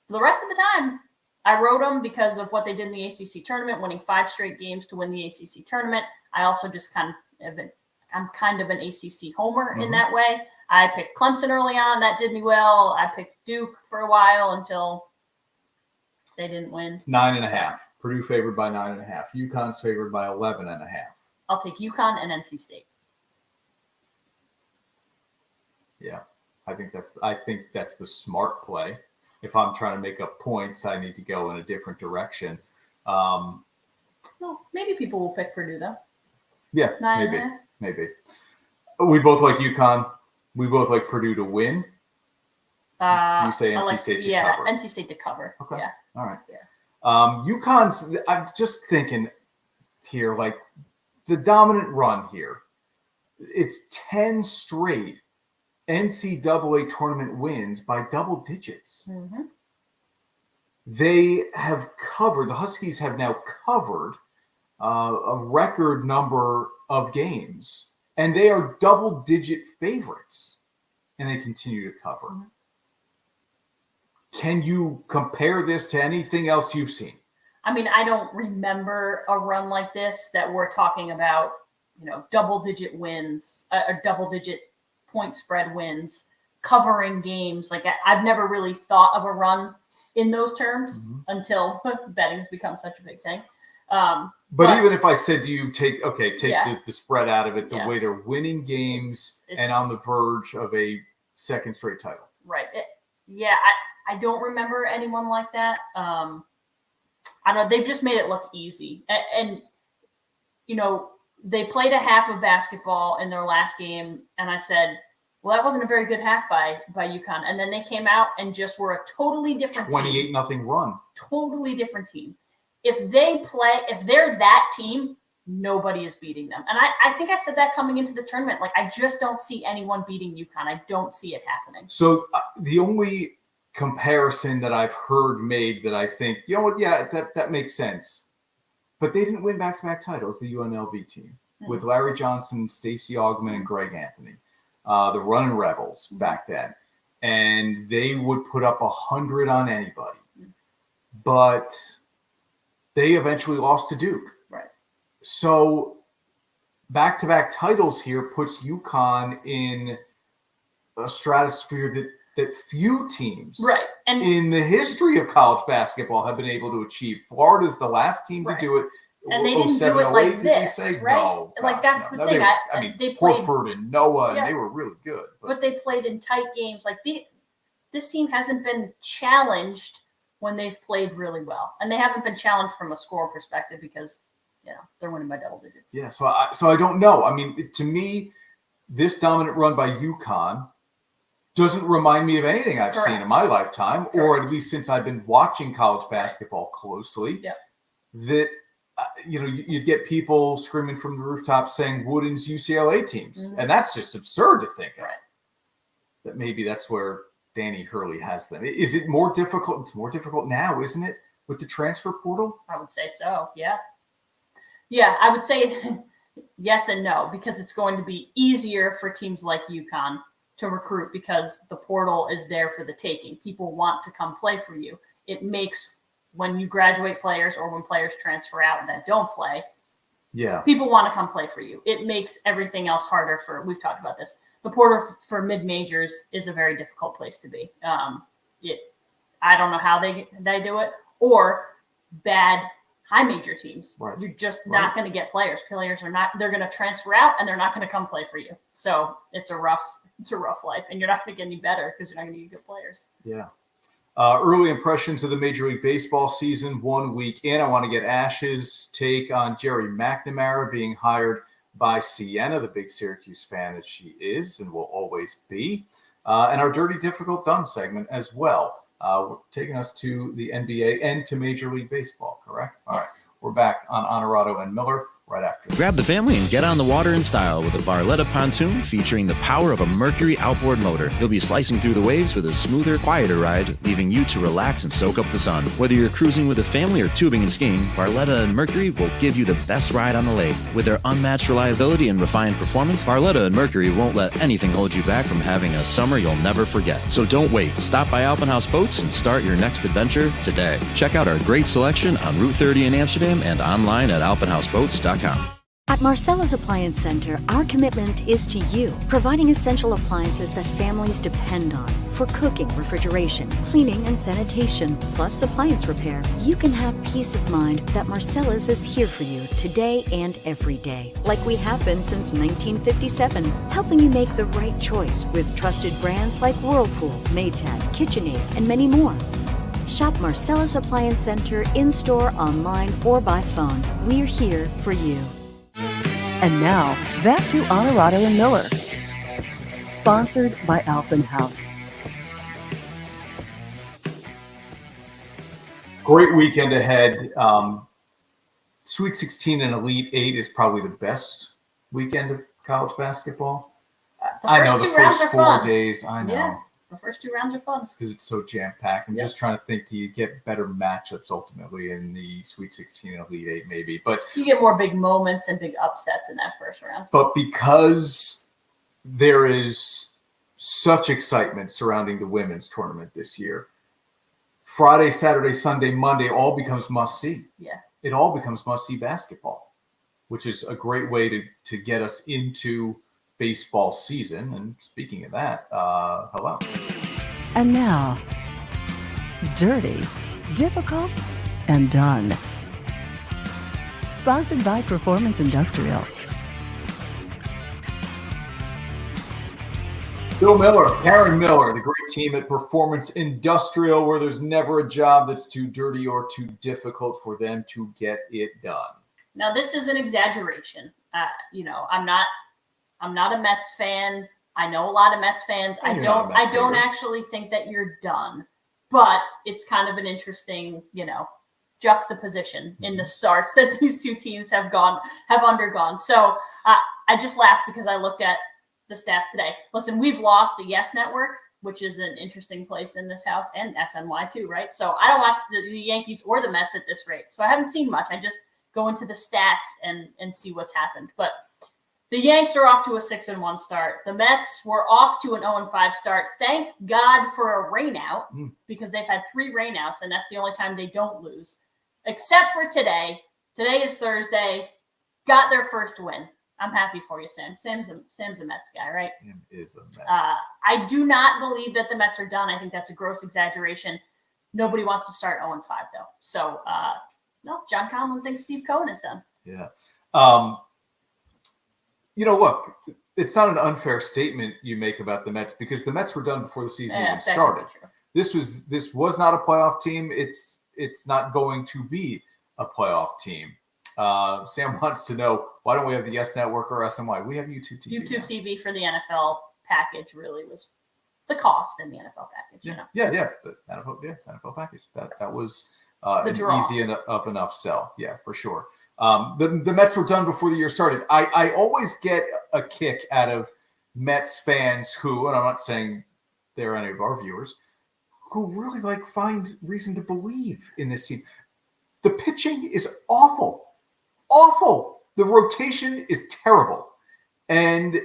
the rest of the time, I rode them because of what they did in the ACC tournament, winning 5 straight games to win the ACC tournament. I also just I'm kind of an ACC homer in that way. I picked Clemson early on. That did me well. I picked Duke for a while until they didn't win. It's 9.5. Purdue favored by 9.5. UConn's favored by 11.5. I'll take UConn and NC State. Yeah, I think that's the smart play. If I'm trying to make up points, I need to go in a different direction. Well, maybe people will pick Purdue, though. Yeah, maybe. We both like UConn. We both like Purdue to win. You say NC State to cover. Yeah, NC State to cover. Okay. Yeah. All right. Yeah. UConn's, I'm just thinking here, like the dominant run here, it's 10 straight NCAA tournament wins by double digits. They have covered, the Huskies have now covered a record number of games, and they are double-digit favorites, and they continue to cover. Can you compare this to anything else you've seen? I mean, I don't remember a run like this that we're talking about, double-digit wins, or double-digit point spread wins, covering games. Like, I've never really thought of a run in those terms until betting's become such a big thing. But even if I said to you, take the spread out of it, the way they're winning games and on the verge of a second straight title. Right. I don't remember anyone like that. I don't know. They've just made it look easy. And they played a half of basketball in their last game, and I said, well, that wasn't a very good half by UConn. And then they came out and just were a totally different 28-0 run. Totally different team. If they're that team, nobody is beating them. And I think I said that coming into the tournament. Like, I just don't see anyone beating UConn. I don't see it happening. So the only comparison that I've heard made that I think, that makes sense. But they didn't win back-to-back titles, the UNLV team, with Larry Johnson, Stacey Augman, and Greg Anthony, the Running Rebels back then. And they would put up 100 on anybody. But they eventually lost to Duke. Right. So back-to-back titles here puts UConn in a stratosphere that few teams and in the history of college basketball have been able to achieve. Florida's the last team to do it. And they didn't do it like this, right? No, like, that's the thing. They played Horford and Noah, and they were really good. But they played in tight games. Like, this team hasn't been challenged when they've played really well. And they haven't been challenged from a score perspective because, they're winning by double digits. Yeah, so I don't know. I mean, to me, this dominant run by UConn doesn't remind me of anything I've seen in my lifetime, or at least since I've been watching college basketball closely. Yeah. That, you'd get people screaming from the rooftops saying Wooden's UCLA teams. And that's just absurd to think of. That maybe that's where Danny Hurley has them. Is it more difficult? It's more difficult now, isn't it, with the transfer portal? I would say so, yeah. Yeah, I would say yes and no, because it's going to be easier for teams like UConn to recruit because the portal is there for the taking. People want to come play for you. It makes, when you graduate players or when players transfer out that don't play, people want to come play for you. It makes everything else harder we've talked about this. The portal for mid-majors is a very difficult place to be. I don't know how they do it, or bad high major teams. You're just not going to get players. Players are not, they're going to transfer out and they're not going to come play for you. So it's a rough life, and you're not going to get any better because you're not going to get good players. Yeah. Early impressions of the Major League Baseball season 1 week in. I want to get Ash's take on Jerry McNamara being hired by Sienna, the big Syracuse fan that she is and will always be. And our Dirty Difficult Done segment as well. We're taking us to the NBA and to Major League Baseball, correct? All right. We're back on Onorato and Miller right after this. Grab the family and get on the water in style with a Barletta pontoon featuring the power of a Mercury outboard motor. You'll be slicing through the waves with a smoother, quieter ride, leaving you to relax and soak up the sun. Whether you're cruising with a family or tubing and skiing, Barletta and Mercury will give you the best ride on the lake. With their unmatched reliability and refined performance, Barletta and Mercury won't let anything hold you back from having a summer you'll never forget. So don't wait. Stop by Alpenhaus Boats and start your next adventure today. Check out our great selection on Route 30 in Amsterdam and online at alpenhausboats.com. At Marcella's Appliance Center, our commitment is to you, providing essential appliances that families depend on. For cooking, refrigeration, cleaning, and sanitation, plus appliance repair, you can have peace of mind that Marcella's is here for you today and every day, like we have been since 1957, helping you make the right choice with trusted brands like Whirlpool, Maytag, KitchenAid, and many more. Shop Marcella's Appliance Center in-store, online, or by phone. We're here for you. And now, back to Onorato and Miller. Sponsored by Alpenhaus. Great weekend ahead. Sweet 16 and Elite 8 is probably the best weekend of college basketball. I know the first 4 days. I know. Yeah, the first 2 rounds are fun. Because it's so jam-packed. I'm just trying to think, do you get better matchups ultimately in the Sweet 16 and Elite 8 maybe? But you get more big moments and big upsets in that first round. But because there is such excitement surrounding the women's tournament this year, Friday, Saturday, Sunday, Monday all becomes must-see. Yeah. It all becomes must-see basketball, which is a great way to get us into baseball season. And speaking of that, hello. And now, Dirty, Difficult, and Done. Sponsored by Performance Industrial. Bill Miller, Karen Miller, the great team at Performance Industrial, where there's never a job that's too dirty or too difficult for them to get it done. Now, this is an exaggeration. I'm not a Mets fan. I know a lot of Mets fans. I You're not a don't Mets hater. actually think that you're done, but it's kind of an interesting, juxtaposition in the starts that these two teams have undergone. So I just laughed because I looked at the stats today. Listen, we've lost the Yes Network, which is an interesting place in this house, and SNY too, right? So I don't watch the Yankees or the Mets at this rate. So I haven't seen much. I just go into the stats and see what's happened. But the Yanks are off to a 6-1 start. The Mets were off to an 0-5 start. Thank God for a rainout because they've had 3 rainouts, and that's the only time they don't lose. Except for today. Today is Thursday. Got their first win. I'm happy for you, Sam. Sam's a Mets guy, right? Sam is a Mets. I do not believe that the Mets are done. I think that's a gross exaggeration. Nobody wants to start 0-5, though. So, no, John Conlon thinks Steve Cohen is done. Yeah. Look, it's not an unfair statement you make about the Mets because the Mets were done before the season even started. This was not a playoff team. It's not going to be a playoff team. Sam wants to know, why don't we have the Yes Network or SNY? We have YouTube TV. YouTube TV for the NFL package really was the cost in the NFL package. Yeah. The NFL package. That was an easy enough sell. Yeah, for sure. The Mets were done before the year started. I always get a kick out of Mets fans who, and I'm not saying they're any of our viewers, who really find reason to believe in this team. The pitching is awful. Awful. The rotation is terrible. And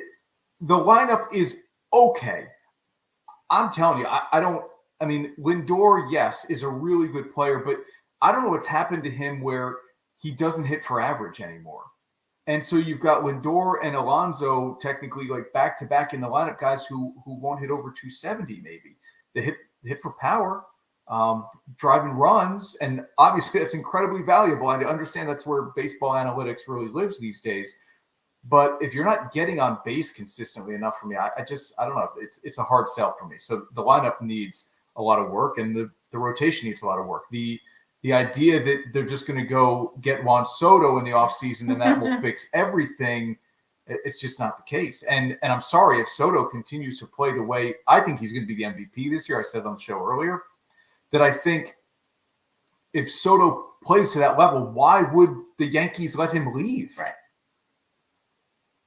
the lineup is okay. I'm telling you, Lindor, yes, is a really good player, but I don't know what's happened to him where he doesn't hit for average anymore. And so you've got Lindor and Alonso technically back to back in the lineup, guys who won't hit over 270 maybe. They hit for power, driving runs, and obviously that's incredibly valuable. I understand that's where baseball analytics really lives these days. But if you're not getting on base consistently enough for me, I don't know. It's a hard sell for me. So the lineup needs a lot of work, and the rotation needs a lot of work. The idea that they're just going to go get Juan Soto in the offseason and that will fix everything, it's just not the case. And I'm sorry if Soto continues to play the way I think he's going to be the MVP this year. I said on the show earlier that I think if Soto plays to that level, why would the Yankees let him leave? Right.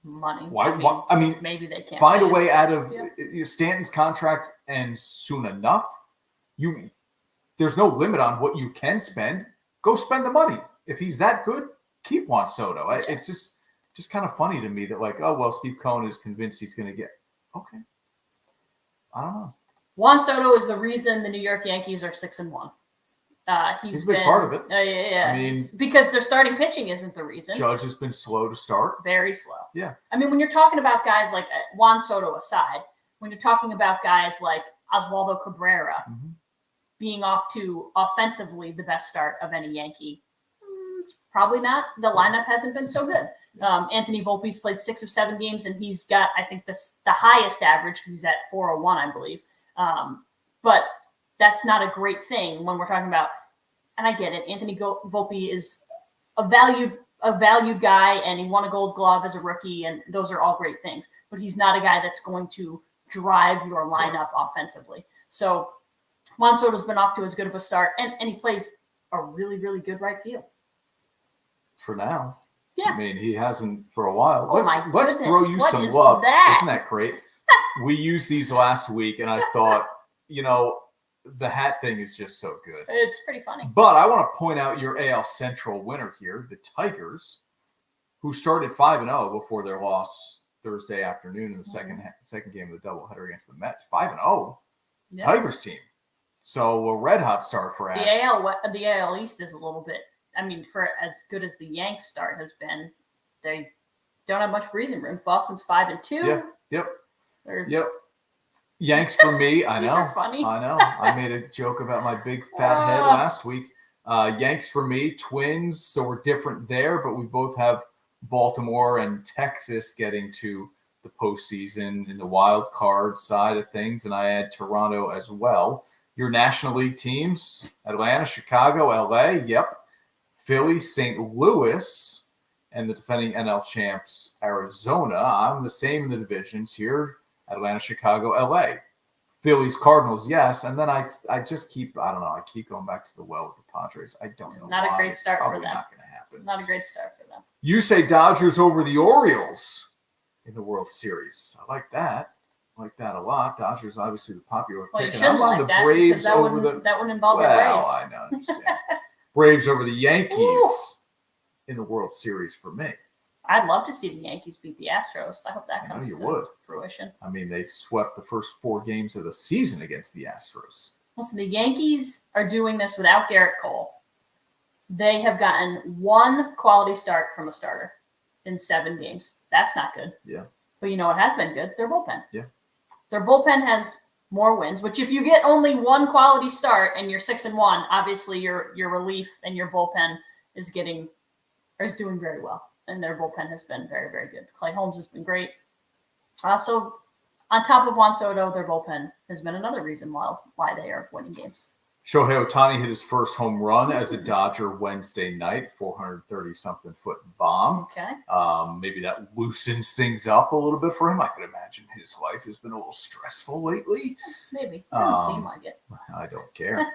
Money. Why? Maybe they can't find a way out of Stanton's contract ends soon enough. There's no limit on what you can spend. Go spend the money. If he's that good, keep Juan Soto. It's just kind of funny to me that Steve Cohen is convinced he's going to get. Okay. I don't know. Juan Soto is the reason the New York Yankees are 6-1. He's a big part of it. Yeah. Because their starting pitching isn't the reason. Judge has been slow to start. Very slow. Yeah. When you're talking about guys like Juan Soto aside, when you're talking about guys like Oswaldo Cabrera being off to offensively the best start of any Yankee, it's probably not. The lineup hasn't been so good. Anthony Volpe's played 6 of 7 games, and he's got, I think, the highest average because he's at 401, I believe. But that's not a great thing when we're talking about, and I get it, Anthony Volpe is a valued guy, and he won a Gold Glove as a rookie, and those are all great things. But he's not a guy that's going to drive your lineup offensively. So Juan Soto's been off to as good of a start, and he plays a really, really good right field. For now. Yeah. He hasn't for a while. Oh Let's throw you some love. Isn't that great? We used these last week, and I thought, the hat thing is just so good. It's pretty funny. But I want to point out your AL Central winner here, the Tigers, who started 5-0 before their loss Thursday afternoon in the second game of the doubleheader against the Mets. 5-0. Yeah. Tigers team. So a red hot start for Ash. The AL East is a little bit, for as good as the Yanks start has been, they don't have much breathing room. Boston's 5-2. Yep. Yanks for me, I know. These are funny. I know. I made a joke about my big fat head last week. Yanks for me, Twins, so we're different there, but we both have Baltimore and Texas getting to the postseason in the wild card side of things, and I add Toronto as well. Your National League teams, Atlanta, Chicago, LA, Philly, St. Louis, and the defending NL champs, Arizona. I'm the same in the divisions here. Atlanta, Chicago, LA. Phillies, Cardinals, yes. And then I just keep, I don't know, I keep going back to the well with the Padres. I don't know. Not a why. great start for Probably them. not going to happen. Not a great start for them. You say Dodgers over the Orioles in the World Series. I like that. I like that a lot. Dodgers, obviously, the popular Well, you pick. And shouldn't I'm on like the that Braves because that over wouldn't, the. that wouldn't involve the Well, Braves. I know. Understand. Braves over the Yankees Ooh. in the World Series for me. I'd love to see the Yankees beat the Astros. I hope that I know comes you to would. fruition. I mean, they swept the first 4 games of the season against the Astros. Listen, the Yankees are doing this without Garrett Cole. They have gotten 1 quality start from a starter in 7 games. That's not good. Yeah. But you know what has been good? Their bullpen. Yeah. Their bullpen has more wins, which if you get only 1 quality start and you're 6-1, obviously your relief and your bullpen is doing very well. And their bullpen has been very, very good. Clay Holmes has been great. Also, on top of Juan Soto, their bullpen has been another reason why they are winning games. Shohei Ohtani hit his first home run as a Dodger Wednesday night, 430-something foot bomb. Okay. Maybe that loosens things up a little bit for him. I could imagine his life has been a little stressful lately. Maybe. It doesn't seem like it. I don't care.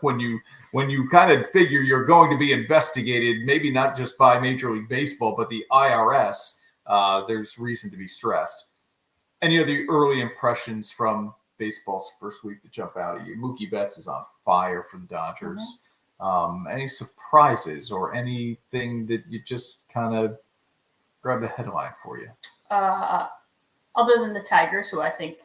when you kind of figure you're going to be investigated, maybe not just by Major League Baseball, but the IRS, there's reason to be stressed. Any of the early impressions from baseball's first week to jump out at you? Mookie Betts is on fire for the Dodgers. Mm-hmm. Any surprises or anything that you just kind of grab the headline for you? Other than the Tigers, who I think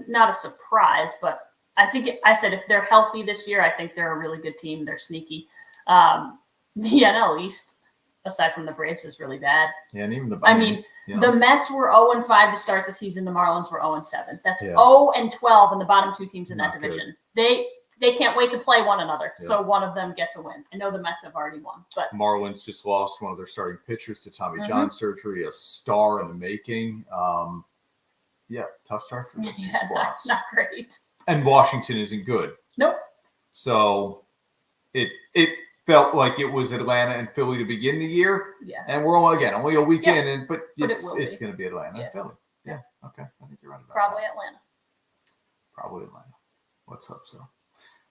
not a surprise, but I said if they're healthy this year, I think they're a really good team. They're sneaky. The NL East, aside from the Braves, is really bad. Yeah, and even the Mets were 0-5 to start the season. The Marlins were 0-7. That's 0-12 in the bottom 2 teams in that division. Good. They can't wait to play one another, so one of them gets a win. I know the Mets have already won, but Marlins just lost one of their starting pitchers to Tommy John surgery, a star in the making. Tough start for the 2 squads. Not great. And Washington isn't good. Nope. So it felt like it was Atlanta and Philly to begin the year. Yeah. And we're only a week in, but it's going to be Atlanta and Philly. Yeah. Okay. I think you're right about Probably that. Atlanta. Probably Atlanta. Let's hope so.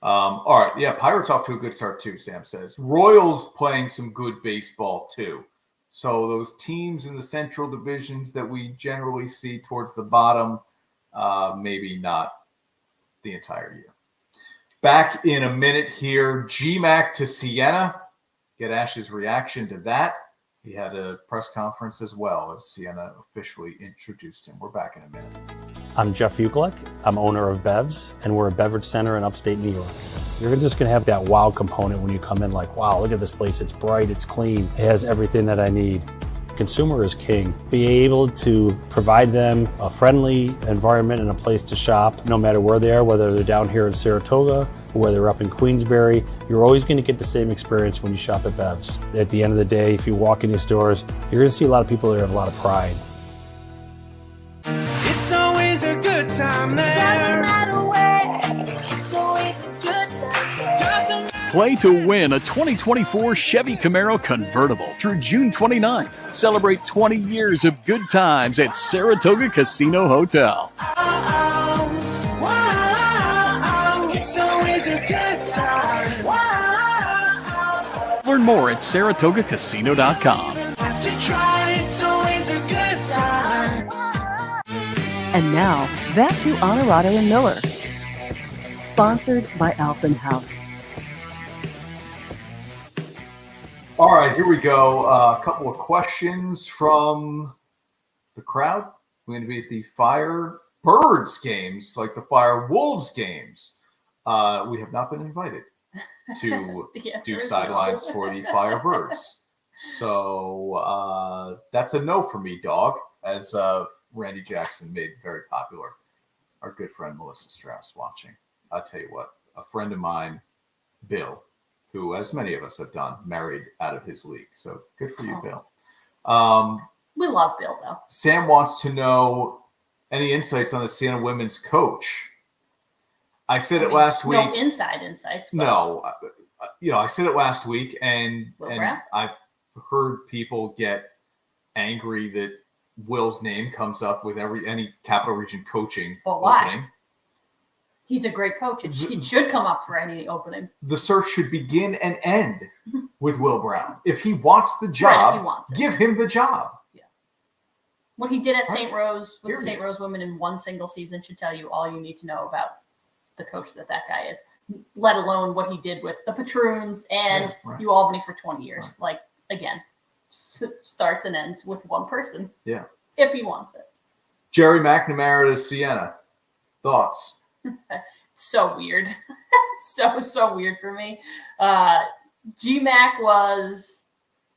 All right. Yeah. Pirates off to a good start too, Sam says. Royals playing some good baseball too. So those teams in the central divisions that we generally see towards the bottom, maybe not the entire year. Back in a minute here, GMAC to Sienna. Get Ash's reaction to that. He had a press conference as well as Sienna officially introduced him. We're back in a minute. I'm Jeff Ukelek. I'm owner of Bev's, and we're a beverage center in upstate New York. You're just going to have that wow component when you come in, like, wow, look at this place. It's bright, it's clean, it has everything that I need. Consumer is king. Be able to provide them a friendly environment and a place to shop, no matter where they are, whether they're down here in Saratoga or whether they're up in Queensbury. You're always going to get the same experience when you shop at Bev's. At the end of the day, if you walk in these stores, you're going to see a lot of people that have a lot of pride. It's always a good time there. Doesn't matter where. It's always a good time there. Play to win a 2024 Chevy Camaro convertible through June 29th. Celebrate 20 years of good times at Saratoga Casino Hotel. It's always a good time. Learn more at SaratogaCasino.com. To try, it's always a good time. And now, back to Onorato and Miller. Sponsored by Alphen House. All right, here we go. A couple of questions from the crowd. We're going to be at the Firebirds games, like the Firewolves games. We have not been invited to do sidelines for the Firebirds. So that's a no for me, dog, as Randy Jackson made very popular. Our good friend Melissa Strauss watching. I'll tell you what, a friend of mine, Bill, who, as many of us have done, married out of his league. So good for you, Bill. We love Bill, though. Sam wants to know any insights on the Sienna women's coach. I said it last week. No inside insights. But no, I said it last week, and I've heard people get angry that Will's name comes up with any Capital Region coaching But why? opening. He's a great coach. It should come up for any opening. The search should begin and end with Will Brown. If he wants the Right, job, if he wants it. give him the job. What he did at Right. St. Rose with the Period. St. Rose women in one single season should tell you all you need to know about the coach that guy is, let alone what he did with the Patroons and Yeah, right. Albany for 20 years. Like, again, starts and ends with one person. Yeah. If he wants it. Jerry McNamara to Sienna. Thoughts? So weird. so weird for me. GMAC was,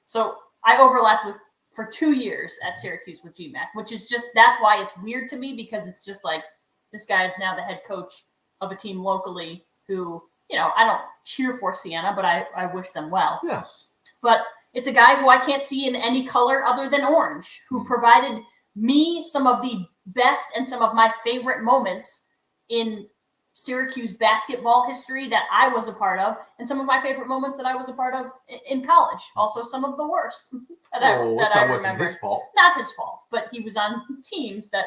so I overlapped for 2 years at Syracuse with GMAC, which is that's why it's weird to me, because it's just like, this guy is now the head coach of a team locally who, I don't cheer for Sienna, but I wish them well. Yes. But it's a guy who I can't see in any color other than orange, who provided me some of the best and some of my favorite moments in Syracuse basketball history that I was a part of, and some of my favorite moments that I was a part of in college. Also, some of the worst that I wasn't remember. his fault. Not his fault, but he was on teams that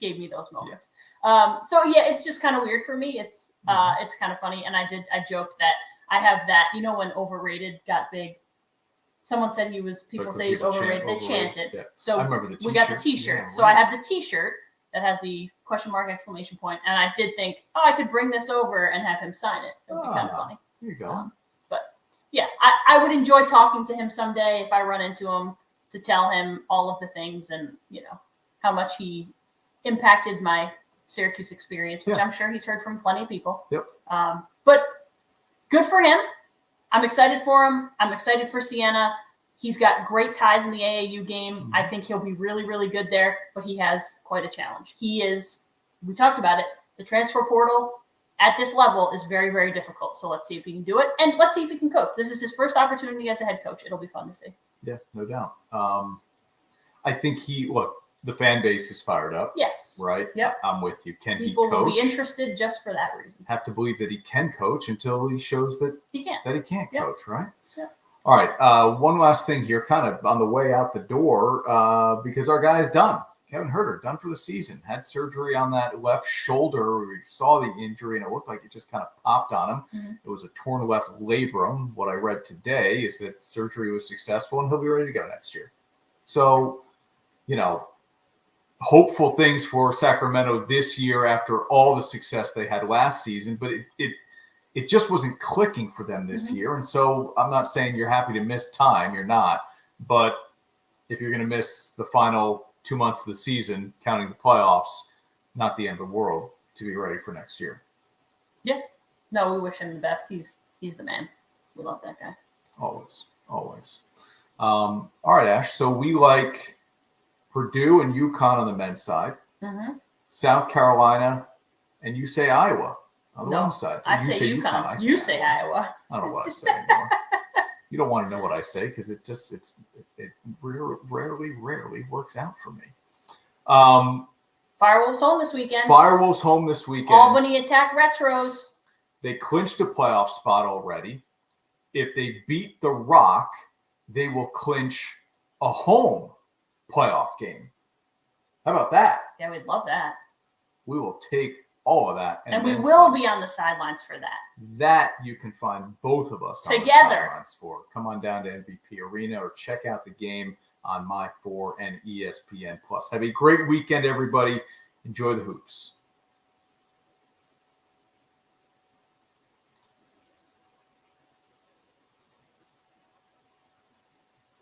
gave me those moments. So yeah, it's just kind of weird for me. It's kind of funny, and I joked that I have that. When overrated got big, someone said people say he's overrated. They chant it. Yeah. So I remember the we got the t-shirt. T-shirt. Yeah, So right. I have the T-shirt that has the question mark exclamation point, and I did think, I could bring this over and have him sign it. It would be kind of funny. There you go. But yeah, I would enjoy talking to him someday if I run into him, to tell him all of the things and how much he impacted my Syracuse experience, which I'm sure he's heard from plenty of people. Yep. But good for him. I'm excited for him. I'm excited for Sienna. He's got great ties in the AAU game. Mm-hmm. I think he'll be really, really good there, but he has quite a challenge. We talked about it, the transfer portal at this level is very, very difficult. So let's see if he can do it, and let's see if he can coach. This is his first opportunity as a head coach. It'll be fun to see. Yeah, no doubt. I think the fan base is fired up. Yes. Right? Yep. I'm with you. Can People he coach? will be interested just for that reason. Have to believe that he can coach until he shows that He can. that he can't Yep. coach, right? Yep. All right. One last thing here, kind of on the way out the door, because our guy is done. Kevin Herter, done for the season. Had surgery on that left shoulder. We saw the injury, and it looked like it just kind of popped on him. Mm-hmm. It was a torn left labrum. What I read today is that surgery was successful, and he'll be ready to go next year. So, hopeful things for Sacramento this year after all the success they had last season, but it just wasn't clicking for them this year. And so I'm not saying you're happy to miss time. You're not. But if you're going to miss the final 2 months of the season, counting the playoffs, not the end of the world to be ready for next year. Yeah. No, we wish him the best. He's the man. We love that guy. Always. All right, Ash. So we like Purdue and UConn on the men's side, Mm-hmm. South Carolina, and you say Iowa on the No, women's side. I You say UConn. I You say Iowa. I don't know what I say anymore. You don't want to know what I say because it rarely works out for me. Firewolves home this weekend. Firewolves home this weekend. Albany attack retros. They clinched a playoff spot already. If they beat the Rock, they will clinch a home playoff game. How about that? Yeah, we'd love that. We will take all of that. And we then will some. be on the sidelines for that. That you can find both of us on the Together. sidelines for. Come on down to MVP Arena or check out the game on My4 and ESPN+. Have a great weekend, everybody. Enjoy the hoops.